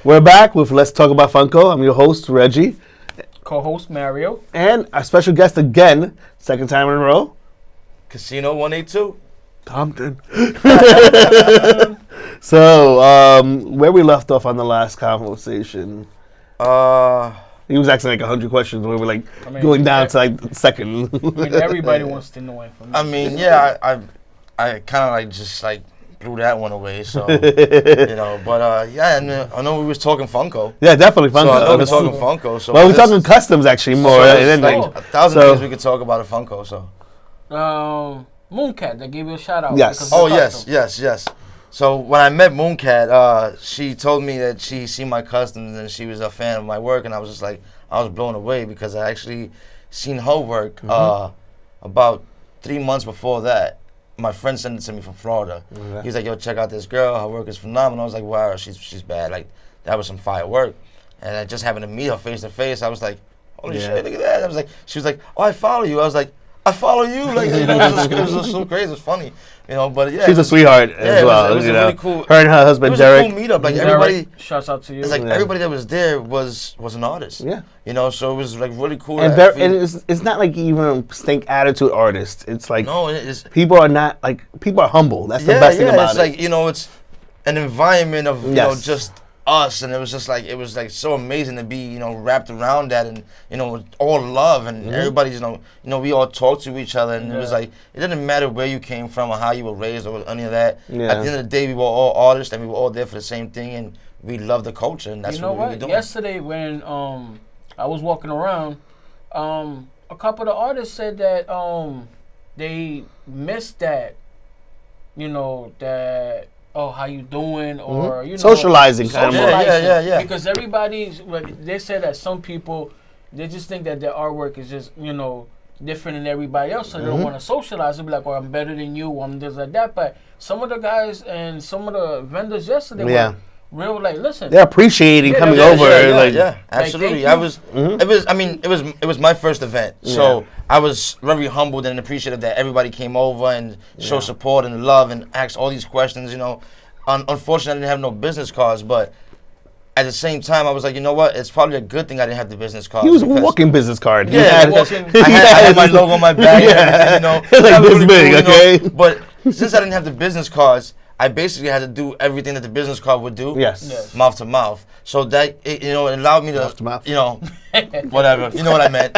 We're back with Let's Talk About Funko. I'm your host, Reggie. Co-host, Mario. And our special guest again, second time in a row. Casino 182. Compton. So, where we left off on the last conversation, he was asking like 100 questions. We were like going down to like second. Everybody wants to know information. I mean, yeah, I kind of like just like blew that one away. So you know, but yeah, and I know we was talking Funko. Yeah, definitely Funko. So I know we're talking Funko. So well, we're talking customs actually more. So than like anything. 1,000 things we could talk about a Funko. So Mooncat, they gave you a shout out. Yes. Oh yes. So when I met Mooncat, she told me that she seen my customs and she was a fan of my work, and I was just like, I was blown away because I actually seen her work about 3 months before that. My friend sent it to me from Florida. Okay. He was like, yo, check out this girl. Her work is phenomenal. I was like, wow, she's bad. Like, that was some fire work. And I just happened to meet her face to face. I was like, holy shit, look at that. I was like, she was like, oh, I follow you. I was like, I follow you. Like, you know, it was just so crazy. It was funny. You know, but yeah. She's a sweetheart as well. It was really cool. Her and her husband, Derek. It was a cool meetup. Like, everybody. Shouts out to you. It's like everybody that was there was an artist. Yeah. You know, so it was like really cool. And, and it's not like even a stink attitude artist. It's like people are not like people are humble. That's the best thing about it. It's like, you know, it's an environment of you know just us, and it was like so amazing to be, you know, wrapped around that, and you know, all love, and everybody, you know, we all talk to each other, and it was like it didn't matter where you came from or how you were raised or any of that. At the end of the day, we were all artists, and we were all there for the same thing, and we loved the culture, and that's what we were doing. Yesterday when I was walking around, a couple of the artists said that they missed that, you know, that. Oh, how you doing? Or you know, socializing kind of. Yeah. Because everybody's. They said that some people, they just think that their artwork is just, you know, different than everybody else, so they don't want to socialize. They'll be like, "Oh, I'm better than you. I'm this like that." But some of the guys and some of the vendors yesterday were real like, listen. They're appreciating coming over. Yeah, absolutely. It was my first event, so I was very humbled and appreciative that everybody came over and showed support and love and asked all these questions. You know, unfortunately, I didn't have no business cards, but at the same time, I was like, you know what? It's probably a good thing I didn't have the business cards. He was a walking business card. Yeah, I had my logo on my back. You know, like this really big, cool, okay? You know? But since I didn't have the business cards, I basically had to do everything that the business card would do. Yes. Mouth to mouth. So that it allowed me to you know, whatever. You know what I meant.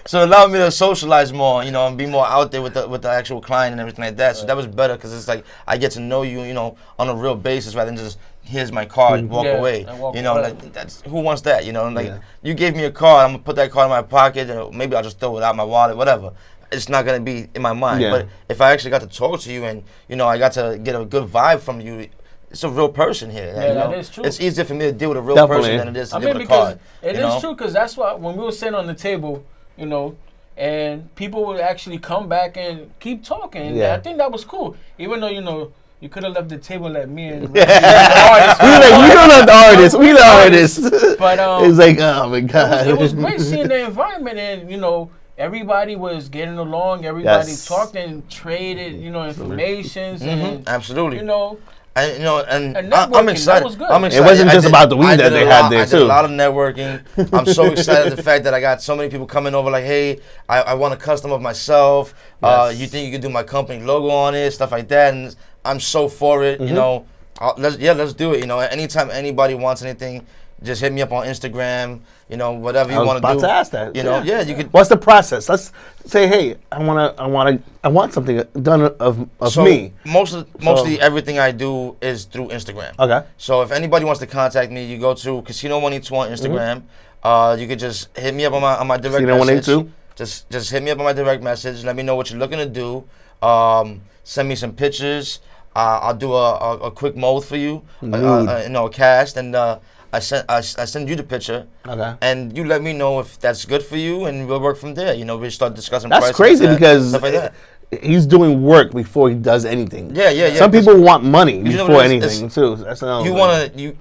So it allowed me to socialize more, you know, and be more out there with the actual client and everything like that. So that was better because it's like I get to know you, you know, on a real basis rather than just here's my card, walk away. You know, like that's who wants that, you know? Like you gave me a card, I'm gonna put that card in my pocket, and maybe I'll just throw it out my wallet, whatever. It's not gonna be in my mind. But if I actually got to talk to you and, you know, I got to get a good vibe from you, it's a real person here. Yeah, you know? that is true. It's easier for me to deal with a real person than it is to deal with a card. It is true, because that's why when we were sitting on the table, you know, and people would actually come back and keep talking. And I think that was cool. Even though, you know, you could have left the table at me and the artists. We don't have the artists. We the artists. But it's like, oh my God. It was great seeing the environment, and, you know, everybody was getting along. Everybody talked and traded, you know, informations. And, absolutely. You know. And I'm excited. I'm excited. It wasn't just about the weed that they had there, too. I did a lot of networking. I'm so excited the fact that I got so many people coming over like, hey, I want a custom of myself. You think you could do my company logo on it, stuff like that. And I'm so for it, you know. Let's do it. You know, anytime anybody wants anything, just hit me up on Instagram. You know, whatever you want to do. I was about to ask that. You know, you could. What's the process? Let's say, hey, I want something done of me. Mostly everything I do is through Instagram. Okay. So if anybody wants to contact me, you go to Casino 182 on Instagram. You could just hit me up on my direct message. Casino 182. Just hit me up on my direct message. Let me know what you're looking to do. Send me some pictures. I'll do a quick mold for you. A cast, and I send you the picture, and you let me know if that's good for you, and we'll work from there. You know, we start discussing. That's crazy because stuff like that. He's doing work before he does anything. Yeah. Some people want money before anything too. That's another thing.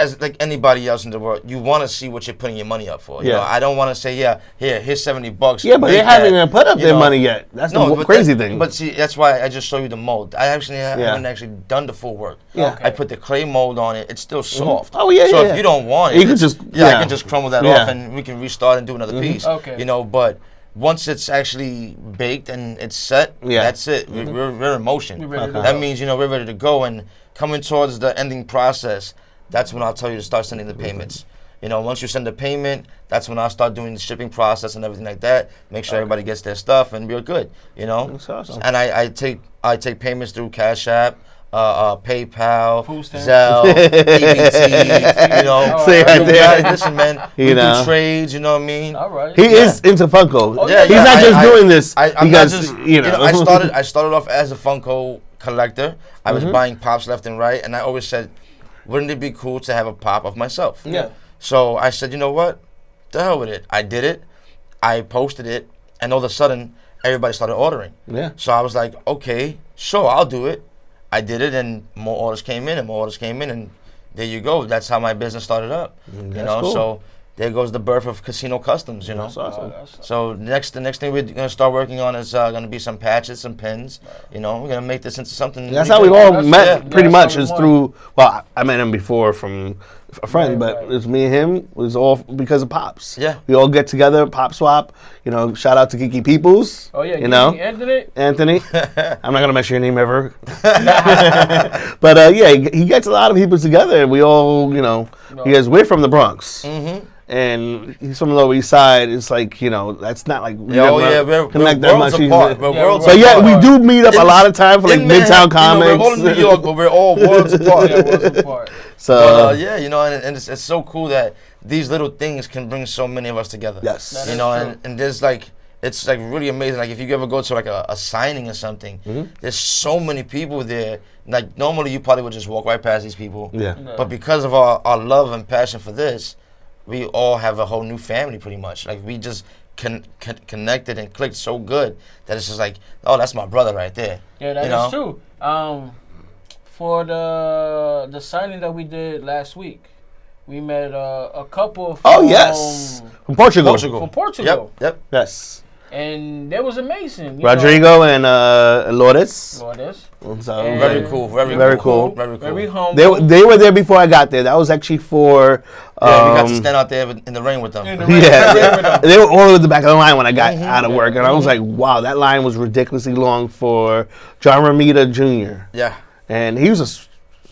as like anybody else in the world, you want to see what you're putting your money up for. You know, I don't want to say, here's $70. Yeah, but they haven't even put up their money yet. That's the crazy thing. But see, that's why I just show you the mold. I actually haven't actually done the full work. Yeah. I put the clay mold on it. It's still soft. Oh yeah. So if you don't want it, you can just I can just crumble that off and we can restart and do another piece. Okay. You know, but once it's actually baked and it's set, that's it. We're in motion. That means, you know, we're ready to go. And coming towards the ending process, that's when I'll tell you to start sending the payments. You know, once you send the payment, that's when I'll start doing the shipping process and everything like that. Make sure everybody gets their stuff and we're good. You know, that's awesome. And I take payments through Cash App, PayPal, Zelle, EBT. You know, say right there. Listen, man, we do trades. You know what I mean? All right. He is into Funko. Oh, he's not just doing this. I'm not just. You know, I started off as a Funko collector. I was buying pops left and right, and I always said, wouldn't it be cool to have a pop of myself? Yeah. So I said, you know what? The hell with it. I did it. I posted it, and all of a sudden, everybody started ordering. Yeah. So I was like, okay, sure, I'll do it. I did it, and more orders came in, and there you go. That's how my business started up. You know, cool. So there goes the birth of Casino Customs. You know. That's awesome. So the next thing we're gonna start working on is gonna be some patches, some pins. You know, we're gonna make this into something. That's how we all met, pretty much. Is through. Well, I met him before from a friend, but it's me and him. It was all because of Pops. Yeah. We all get together, Pop Swap. You know, shout out to Kiki Peoples. Oh yeah. You know, Anthony. I'm not gonna mention your name ever. But yeah, he gets a lot of people together, and we all, you know, because we're from the Bronx. Mm-hmm. And he's from the Lower East Side. It's like, you know, that's not like we're worlds apart. So yeah, we do meet up a lot of time for like Midtown Comics. You know, we're all in New York, but we're all worlds apart. Worlds apart. So yeah, you know, and it's so cool that these little things can bring so many of us together. Yes, you know, and there's like. It's like really amazing. Like if you ever go to like a signing or something, there's so many people there. Like normally you probably would just walk right past these people. Yeah. But because of our love and passion for this, we all have a whole new family pretty much. Like we just connected and clicked so good that it's just like, oh, that's my brother right there. Yeah, that is true. For the signing that we did last week, we met a couple from... Oh, yes. From Portugal. From Portugal. Yep. Yes. And that was amazing. Rodrigo and Lourdes. So very cool. Very cool. Very humble. They were there before I got there. That was actually for... we got to stand out there in the rain with them. They were all at the back of the line when I got out of work. And I was like, wow, that line was ridiculously long for John Romita Jr. Yeah. And he was a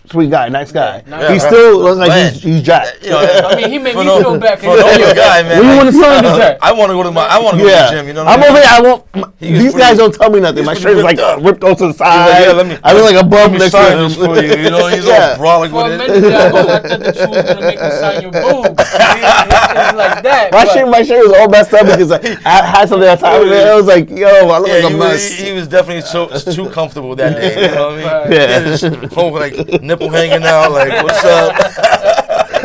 sweet guy, nice guy. Yeah, he still looks like he's jacked. You know, I mean, he made me feel back. For an older guy, man. We want to sign this. I want to go to the gym. You know what I'm over here. These guys don't tell me nothing. My shirt is like ripped off to the side. I look like a bum next to him. For you. You know, he's all brawling with it. For a minute, I thought that you was gonna make me sign your boob. It's like that. My shirt was all messed up because I had something on top of it. I was like, yo, I look like a mess. He was definitely too comfortable that day. You know what I mean? Yeah. His whole like nipple hanging out. Like, what's up?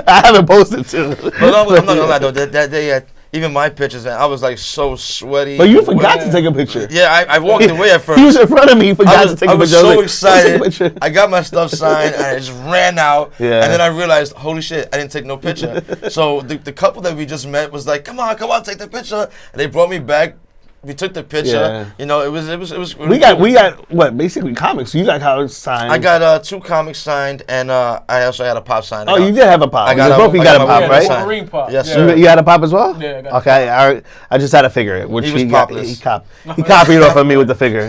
I haven't posted too. But I'm not gonna lie though. That day, even my pictures, I was like so sweaty. But you forgot to take a picture. Yeah, I walked away at first. He was in front of me. He forgot to take a picture. I was so excited. I got my stuff signed, and I just ran out. Yeah. And then I realized, holy shit, I didn't take no picture. So the couple that we just met was like, come on, take the picture. And they brought me back. We took the picture. Yeah. You know, it was. Really we got what basically comics. You got comics signed. I got 2 comics signed, and I also had a pop signed. Oh, you did have a pop. I got both. You got a pop, right? Marine pop. Yes, sir. You had a pop as well. Yeah. I got okay, I just had to figure it. Which he was popless. He copied off of me with the figure.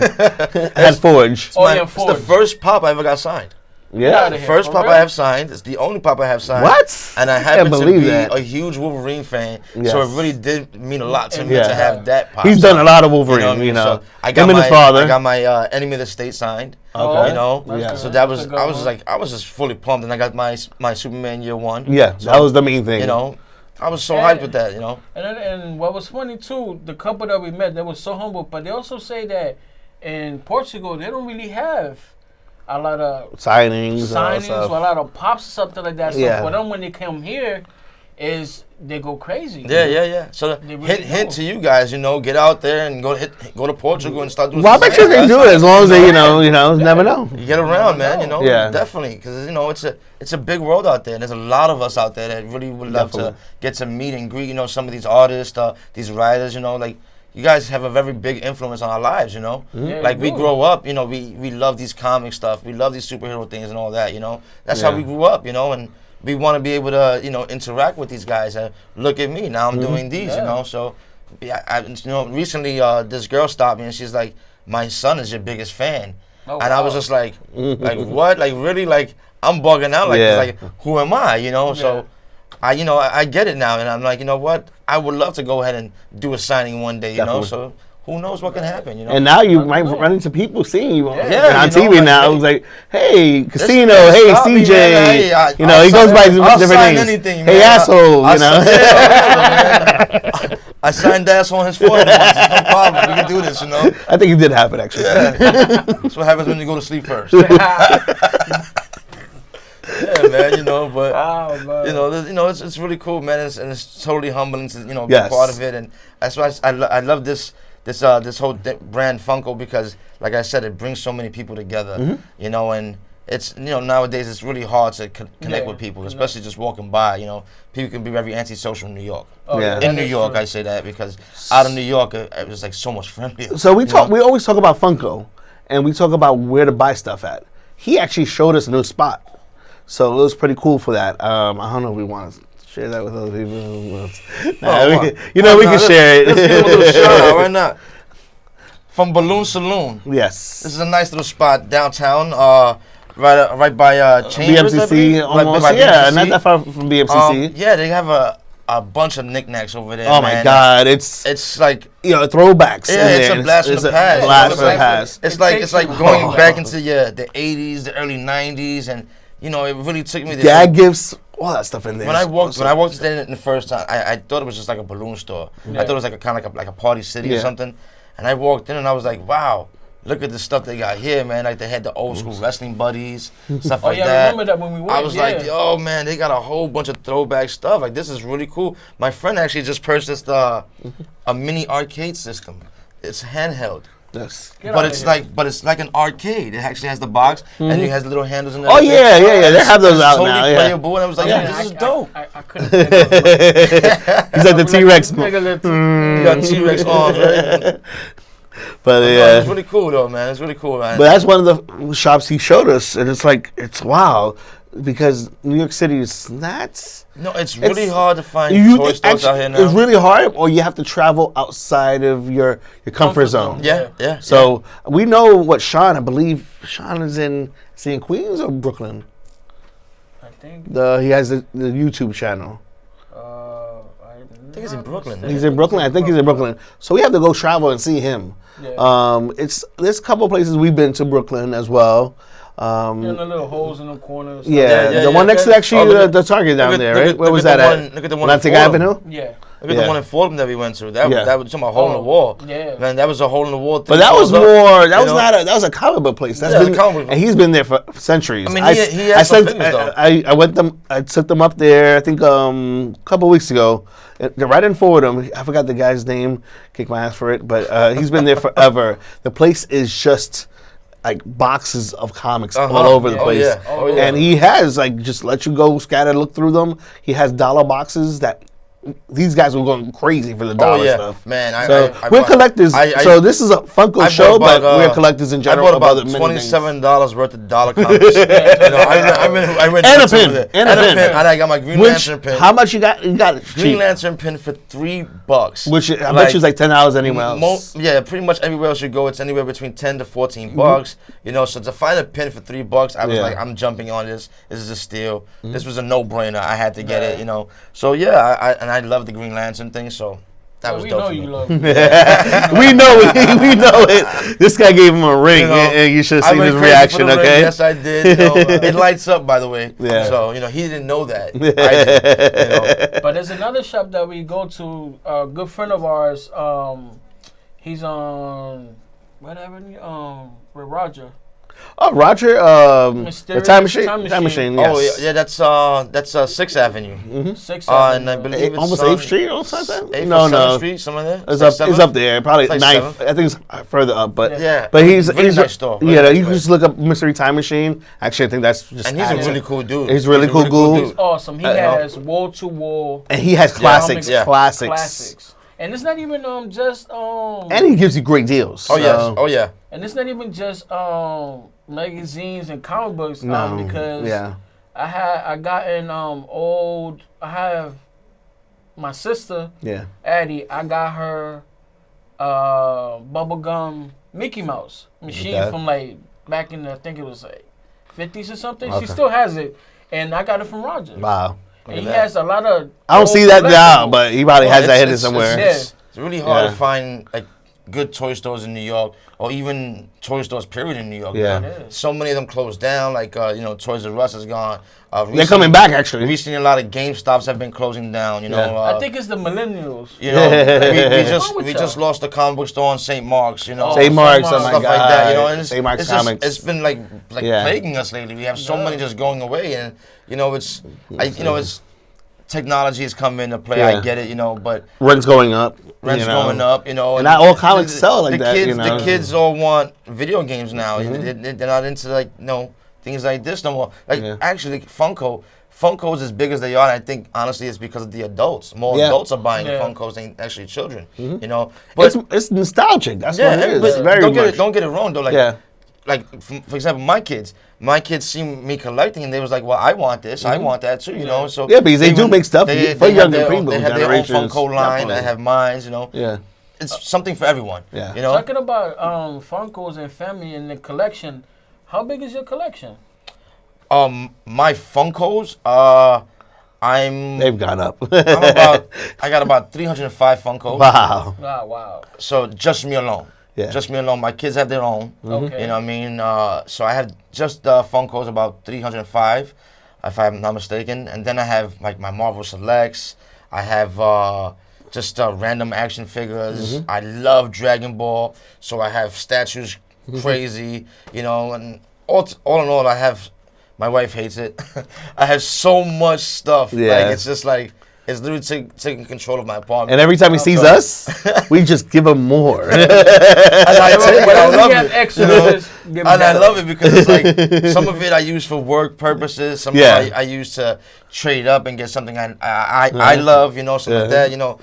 I had Forge. It's the first pop I ever got signed. Yeah, the first pop I have signed. It's the only pop I have signed. What? And I happen to be a huge Wolverine fan, so it really did mean a lot to me to have that pop. He's done a lot of Wolverine, you know. So I got him and his father. I got my Enemy of the State signed. Okay. You know, so that was I was just fully pumped, and I got my Superman Year One. Yeah, so that was the main thing. You know, I was so hyped with that. You know. And what was funny too, the couple that we met, they were so humble, but they also say that in Portugal they don't really have a lot of signings or a lot of pops or something like that. So for them, when they come here, is they go crazy. Yeah. So hint to you guys, get out there and go to Portugal and start doing. Well, I bet you they do it as long as they, never know. You get around, man. Yeah. Definitely, because it's a big world out there. And there's a lot of us out there that really would love to get to meet and greet, some of these artists, these writers, like. You guys have a very big influence on our lives, Yeah, like we grow up, we love these comic stuff, we love these superhero things and all that, That's how we grew up, and we want to be able to, interact with these guys. Look at me, now I'm doing these, So, recently this girl stopped me and she's like, "My son is your biggest fan," and I was just like what? Like really? Like I'm bugging out. Like who am I? So. I get it now, and I'm like, you know what? I would love to go ahead and do a signing one day, So who knows what can happen, And now you might run into people seeing you on TV like, now. It's like, hey, Casino, hey, CJ. He goes by different names. Anything, hey, asshole, I signed ass on his forehead once. It's no problem. We can do this, I think it did happen, actually. Yeah. That's what happens when you go to sleep first. Yeah, man, but it's really cool, man, and it's totally humbling to be part of it, and that's why I love this whole brand Funko because, like I said, it brings so many people together, and it's nowadays it's really hard to connect with people, especially just walking by. People can be very antisocial in New York. In New York, I say that because out of New York, it was like so much friendlier. So we always talk about Funko, and we talk about where to buy stuff at. He actually showed us a new spot. So it was pretty cool for that. I don't know if we want to share that with other people. We can share it. Let's give a little shout out right now. From Balloon Saloon. Yes. This is a nice little spot downtown, right by Chambers. BMCC, almost. By BMCC. Not that far from BMCC. They have a bunch of knickknacks over there. Oh my God! It's like throwbacks. Yeah, it's a blast from the past. Blast from the past. It's like going back into the 80s, the early 90s, and. It really took me. Gag gifts, all that stuff in there. When I walked in the first time, I thought it was just like a balloon store. I thought it was like a party city or something. And I walked in and I was like, wow, look at the stuff they got here, man. Like they had the old school wrestling buddies, stuff like that. I remember that when we went. I was like, yo, man, they got a whole bunch of throwback stuff. Like this is really cool. My friend actually just purchased a mini arcade system. It's handheld. Yes. But it's like an arcade. It actually has the box and it has the little handles in there. Oh yeah. They have those out totally now. Playable, and I was like, this is dope. I couldn't. He's like the T-Rex. You got T-Rex arms, right? But it's really cool though, man. It's really cool, man. But that's one of the shops he showed us, and it's wow, because New York City is nuts. No, it's really hard to find toy stores out here now. It's really hard, or you have to travel outside of your comfort zone. Yeah. So we know what Sean. I believe Sean is in Queens or Brooklyn. I think he has the YouTube channel. I think he's in Brooklyn. He's in Brooklyn. I think he's in Brooklyn. So we have to go travel and see him. Yeah. There's a couple of places we've been to Brooklyn as well. The little holes in the corners. Yeah, the one next to actually the Target down there, right? Where was that at? Look at the one Atlantic Avenue? Yeah. Look at the one in Fordham that we went through. That was talking about hole in the wall. Yeah. Man, that was a hole in the wall thing. But that was more. That was a comic book place. And he's been there for centuries. I mean, he has some fitness, though. I took them up there. I think a couple of weeks ago. They're right in Fordham. I forgot the guy's name. Kick my ass for it. But he's been there forever. The place is just like boxes of comics all over the place. Oh, yeah. And he has just let you go scatter, look through them. He has dollar boxes that these guys were going crazy for the dollar stuff. Man, we're collectors. So this is a Funko show, but we're collectors in general. I bought about $27 worth of dollar comics. I went and a pin. And I got my Green Lantern pin. How much you got? You got it Green Lantern pin for $3. Which I bet you is like $10 anywhere else. Pretty much everywhere else you go, it's anywhere between $10 to $14. So to find a pin for $3, I was like, I'm jumping on this. This is a steal. This was a no-brainer. I had to get it. So I love the Green Lantern thing, so that was dope. We know you love it. We know it. This guy gave him a ring, and you should have seen his reaction, okay? Yes, I did. It lights up, by the way. Yeah. So, he didn't know that. I did, But there's another shop that we go to, a good friend of ours, he's on, whatever, with Roger. Oh, Roger, the Mysterious Time Machine. Time Time Machine. Machine. Oh Yes. yeah, that's 6th Avenue. 6th And I Avenue. believe it's Almost on 8th Street or something. 8th No, or 7th no. Street, somewhere there. It's up there, probably Like 9th. 7th. I think it's further up, but Yeah. But he's Really nice store. Really Yeah, nice you can place. just look up Mystery Time Machine. Actually, I think that's just. And he's a added really to- cool dude. He's really cool dude. He's awesome. He has wall to wall And he has classics. Yeah. Classics. and it's not even just And he gives you great deals. Oh yes. so- Oh yeah. and it's not even just magazines and comic books. No. Because Yeah. I have my sister Yeah. Addie. I got her bubblegum Mickey Mouse machine Okay. from like back in the, I think it was like 50s or something. Okay. She still has it, and I got it from Roger. Wow. And he has a lot of. I don't see that now, collectibles. but he probably has that It's- hidden it's- somewhere. it's- It's really hard Yeah. to find like good toy stores in New York, or even toy stores period in New York. Yeah. now. So many of them closed down. Like Toys R Us is gone. They're coming back, actually. Recently, a lot of GameStops have been closing down. You know. Yeah. I think it's the millennials. You know, What's wrong with we y'all? just lost the comic book store on St. Mark's. You know, St. Mark's, oh Stuff my stuff God. like that. You know, and St. Mark's it's just, Comics. it's been like Yeah. plaguing us lately. We have so many just going away, and it's technology has come into play. Yeah. I get it, but Rent's going up. rent's you know. going up, And not all comics sell like that, Kids, you know. The kids all want video games now. Mm-hmm. They're not into things like this no more. Yeah. Actually, Funko's as big as they are. And I think honestly, it's because of the adults. More Yeah. adults are buying Yeah. Funkos than actually children. Mm-hmm. But It's nostalgic. That's what it is. but Very much. don't get it wrong though. Yeah. For example, my kids see me collecting, and they was like, "Well, I want this, I want that too," you know. So Mm-hmm. Yeah, because they do make stuff for have younger their own- people, They have their own generations. Funko line. Definitely. I have mine. Yeah. It's something for everyone. Yeah. You know. Talking about Funkos and family and the collection, how big is your collection? My Funkos, They've gone up. I got about 305 Funkos. Wow. Wow. So just me alone. Yeah. Just me alone. My kids have their own. Okay. You know what I mean? So I have just Funkos about 305, if I'm not mistaken. And then I have like my Marvel Selects. I have just random action figures. I love Dragon Ball. So I have statues crazy, and all in all, I have. My wife hates it. I have so much stuff. Yeah. Like it's just like it's literally taking control of my apartment. And every time he sees us, we just give him more. And I tell you what, I Whatever love we have it. extra, just give it And I back. love it because it's like some of it I use for work purposes. Some of it I use to trade up and get something I love. Something like that.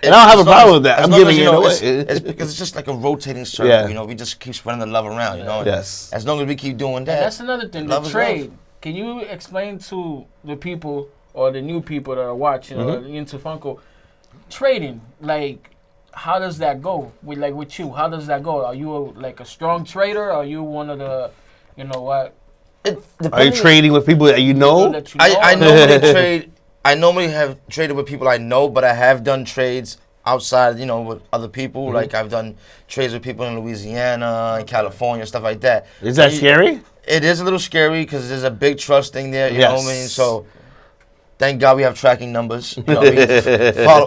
And I don't have a as long problem as- with that. as I'm long giving as, it away. It's because it's just like a rotating circle. Yeah. We just keep spreading the love around. And Yes. As long as we keep doing that. And that's another thing, the love is trade. love. Can you explain to the people or the new people that are watching or into Funko trading? Like, how does that go? With you, how does that go? Are you a strong trader? Are you one of the, what? Are you trading with people that you know? That you I know? normally trade. I normally have traded with people I know, but I have done trades outside, with other people. Like I've done trades with people in Louisiana, and California, stuff like that. Is that scary? It is a little scary because there's a big trust thing there. You know what I mean? Yes. So thank God we have tracking numbers. We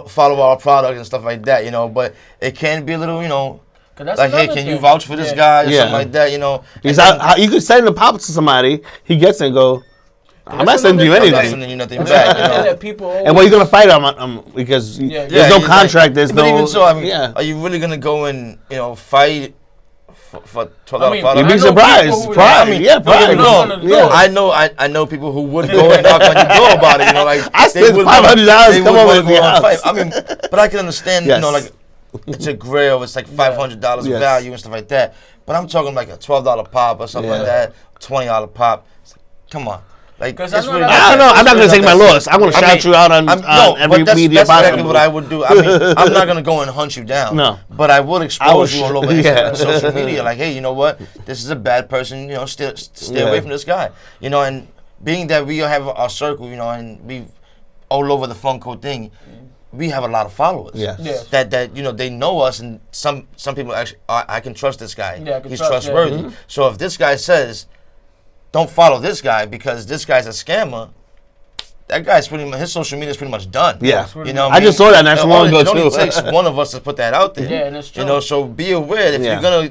follow our product and stuff like that. But it can be a little, 'Cause that's like, hey, another can you thing. vouch for this guy or Yeah. something like that? Because And you could send a pop to somebody, he gets it and go, I'm not That's sending you another I'm not anything. sending you nothing That's back. another thing that people always, And what are you going to fight on because Yeah. there's no he's contract, like- there's but no... even so, I mean, yeah. are you really gonna go and fight for $12 I mean, product? You'd be I know surprised. people who- Pride. I mean, Yeah, Don't get me pride. wrong. No, Yeah. I know people who would go and knock on your door about it. Like I they spent would $500 wanna- they come would over wanna to go your and house. fight. I mean, but I can understand. Yes. Like it's a grail. It's like $500 Yes. value and stuff like that. But I'm talking like a $12 pop or something like Yeah. that. $20 pop. Come on. Like, 'Cause it's I know really that- not I don't know. that- I'm not going it's to take my really not loss. I'm going to I shout mean, you out on but every that's media exactly possible. what I would do. I mean, I'm not gonna go and hunt you down. No. But I would expose you all over Instagram yeah. and social media. Like, hey, you know what? This is a bad person. Stay away from this guy. And being that we have our circle, and we all over the Funko thing, we have a lot of followers. Yes. Yes. That they know us, and some people actually, I can trust this guy. Yeah, I can He's trust, trustworthy. yeah. So if this guy says, don't follow this guy because this guy's a scammer, that guy's pretty much, his social media is pretty much done. Yeah. You know, I just saw that not so long ago, It only too. takes one of us to put that out there. Yeah, and it's true. So be aware that if Yeah. you're gonna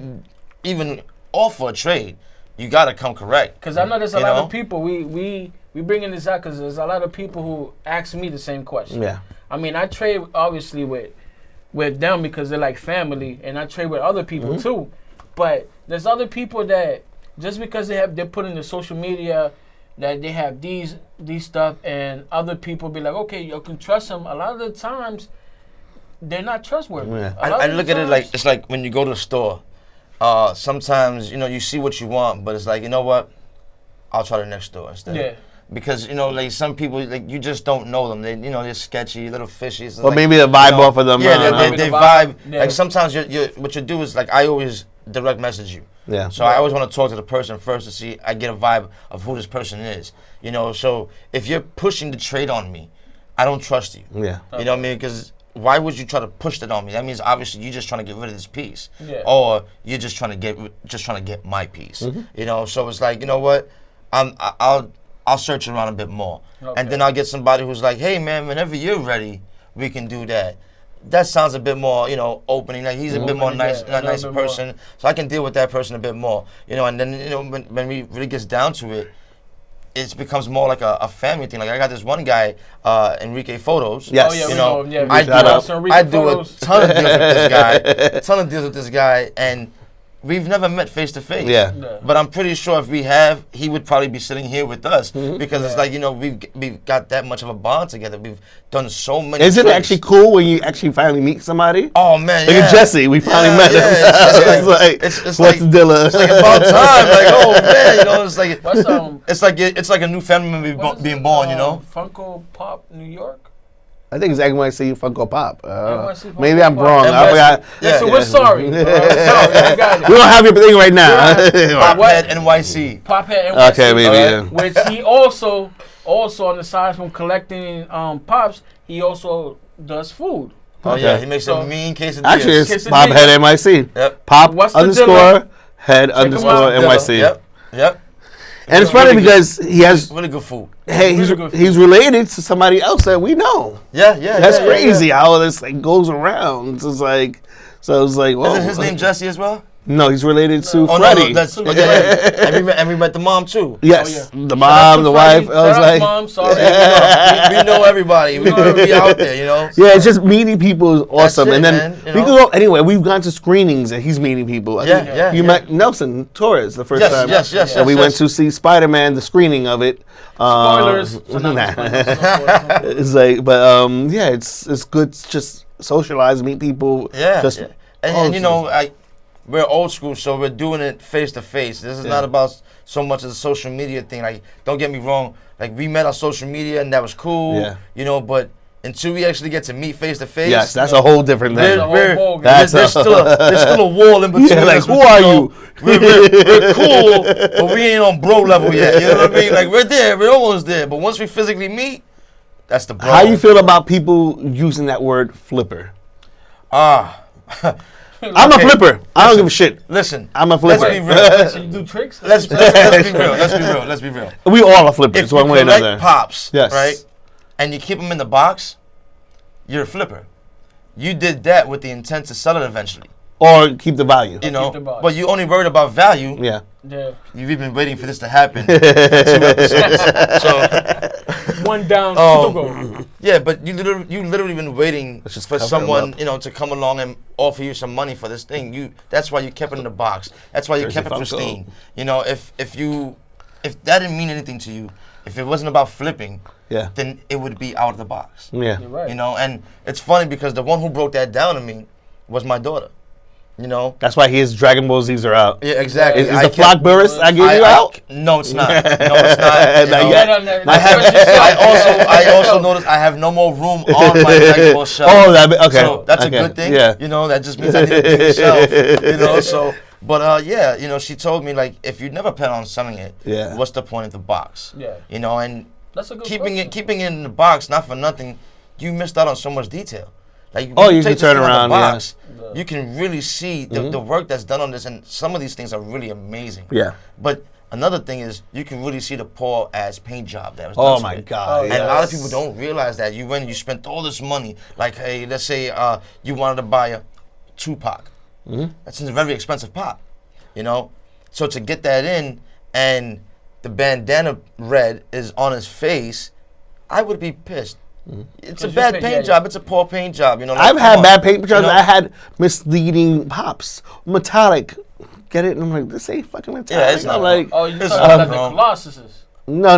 even offer a trade, you gotta come correct. Because I know there's a lot of people. We bringing this out because there's a lot of people who ask me the same question. Yeah. I mean, I trade obviously with them because they're like family, and I trade with other people too. But there's other people that just because they're put in the social media that they have these stuff, and other people be like, okay, you can trust them. A lot of the times, they're not trustworthy. Yeah. I look at it like it's like when you go to the store. Sometimes you see what you want, but it's like, you know what? I'll try the next store instead. Yeah. Because like some people, like you just don't know them. They they're sketchy, a little fishy. Or like, maybe the vibe off of them. Yeah, they vibe. Yeah. Like sometimes what you do is like I always direct message you. Yeah. So I always want to talk to the person first to see I get a vibe of who this person is. So if you're pushing the trade on me, I don't trust you. Yeah. You know what I mean? Because why would you try to push that on me? That means obviously you're just trying to get rid of this piece, or you're just trying to get my piece. So it's like, you know what? I'll search around a bit more, and then I'll get somebody who's like, hey man, whenever you're ready, we can do that. That sounds a bit more, opening. Like he's a bit more nice, a nicer person, so I can deal with that person a bit more, And then when we really gets down to it, it becomes more like a family thing. Like I got this one guy, Enrique Photos. Yes. Oh, yeah, I do a ton of deals with this guy, and we've never met face to face. Yeah. But I'm pretty sure if we have, he would probably be sitting here with us because it's like, we've got that much of a bond together. We've done so many. Is it actually cool when you actually finally meet somebody? Oh man, Look at Jesse. We finally met him. It's like what's Dilla? It's like about time. Like, oh man, it's like it's like a new family member being born. Funko Pop New York. I think it's NYC Funko Pop. NYC Funko Maybe I'm Pop. wrong. I forgot. So we're sorry. Bro. Sorry, got it. We don't have your thing right now. Pophead NYC. Pophead NYC. Okay, maybe. Yeah. Which he also on the side from collecting pops, he also does food. Oh yeah, he makes a mean quesadillas. Actually, it's Pophead NYC. Yep. Pop What's the _head _ NYC. Yep. And it's funny because he has really good food. Hey, he's related to somebody else that we know. Yeah. That's crazy how this goes around. It's like, whoa. Isn't his name Jesse as well? No, he's related to Freddie. And we met the mom too. Yes, the mom, the wife. I was like, mom, sorry. we know everybody. We know be out there, Yeah, it's just meeting people is awesome. It, and then man, we can go anywhere. We've gone to screenings and he's meeting people. You met Nelson Torres the first time. Yes. And we went to see Spider-Man, the screening of it. Spoilers. It's like, but it's good to just socialize, meet people. And we're old school, so we're doing it face to face. This is not about so much as a social media thing. Like, don't get me wrong. Like, we met on social media and that was cool. But until we actually get to meet face to face, yes, that's a whole different thing. There's still a wall in between. Like, who are you? We're cool, but we ain't on bro level yet. You know what I mean? Like, we're there, we're almost there. But once we physically meet, that's the bro. How you feel about people using that word flipper? I'm a flipper. I don't give a shit. Listen, I'm a flipper. Let's be real. So you do tricks? Let's be real. Let's be real. We all are flippers, If one you way or another. collect pops, Yes. right, and you keep them in the box, you're a flipper. You did that with the intent to sell it eventually. Or keep the value. But you only worried about value. Yeah. You've been waiting for this to happen for 2 episodes. So one down, two to go. Yeah, but you literally been waiting for someone, to come along and offer you some money for this thing. That's why you kept it in the box. That's why you kept it pristine. If that didn't mean anything to you, if it wasn't about flipping, then it would be out of the box. Yeah. You're right. And it's funny because the one who broke that down to me was my daughter. That's why his Dragon Ball Zs are out. Yeah, exactly. Is the Flock Burris I gave you out? No, it's not. I also noticed I have no more room on my Dragon Ball shelf. Oh, okay. So that's a good thing. Yeah. That just means I need a bigger shelf. So, but she told me like if you never plan on selling it, what's the point of the box? Yeah. And that's a good keeping question. it in the box, not for nothing, you missed out on so much detail. Like you can can turn around, you can really see the work that's done on this, and some of these things are really amazing. Yeah. But another thing is you can really see the poor ass paint job that was done. Oh my God. And a lot of people don't realize that you spent all this money. Like, hey, let's say you wanted to buy a Tupac. That's a very expensive pop. So to get that in and the bandana red is on his face, I would be pissed. It's a bad paint job. It's a poor paint job. You know, like, I've had bad paint jobs. You know? I had misleading pops, metallic. Get it? And I'm like, this ain't fucking metallic. Yeah, it's not like. Oh, you talking about the Colossuses? No.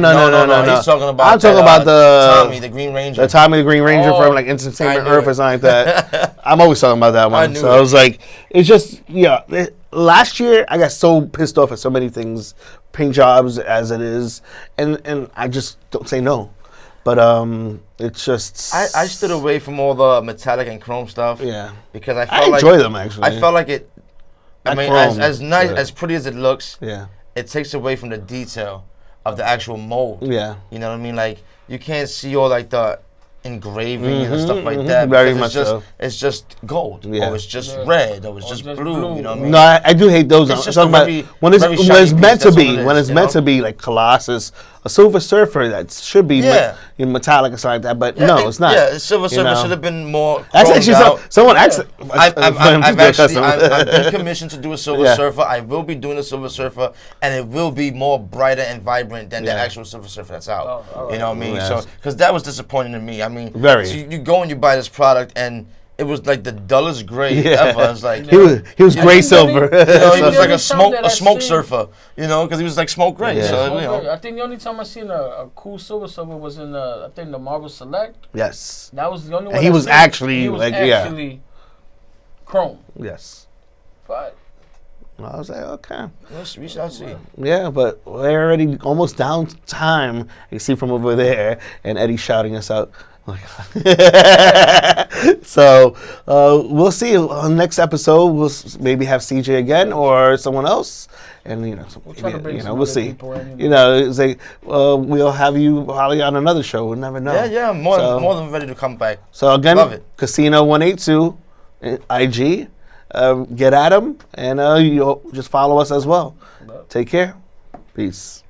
He's talking about. I'm talking about the Tommy, the Green Ranger. The Tommy the Green Ranger from like Entertainment Earth or something like that. I'm always talking about that one. So I was like, it's just last year I got so pissed off at so many things, paint jobs as it is, and I just don't say no. But it's just I stood away from all the metallic and chrome stuff. Yeah, because I felt enjoy them actually. I felt like it. I mean, chrome, as nice, as pretty as it looks, yeah, it takes away from the detail of the actual mold. Yeah, you know what I mean. Like you can't see all like the engraving and stuff like that. Very much so. It's just gold, or it's just red, or it's just blue. You know what I mean? No, I do hate those. It's just when it's meant to be. When it's meant to be like Colossus, a Silver Surfer that should be metallic or something like that. But no, it's not. Yeah, Silver Surfer should have been more. That's actually someone actually. I've been commissioned to do a Silver Surfer. I will be doing a Silver Surfer, and it will be more brighter and vibrant than the actual Silver Surfer that's out. You know what I mean? So, because that was disappointing to me. I mean, very. So you go and you buy this product, and it was like the dullest gray ever. It's like he was gray silver. He was like a smoke surfer. You know, because he was like smoke gray. Yeah. So you know. I think the only time I seen a cool Silver Surfer was in I think the Marvel Select. Yes. That was the only one. And he was actually chrome. Yes. But I was like, okay. We shall see. Yeah, but we're already almost down to time. You can see from over there, and Eddie's shouting us out. So we'll see on the next episode. We'll maybe have CJ again or someone else, and we'll see. It's like we'll have you probably on another show. We'll never know. Yeah, more than ready to come back. So again, love it. Casino 182 IG. Get at him, and you just follow us as well. Take care. Peace.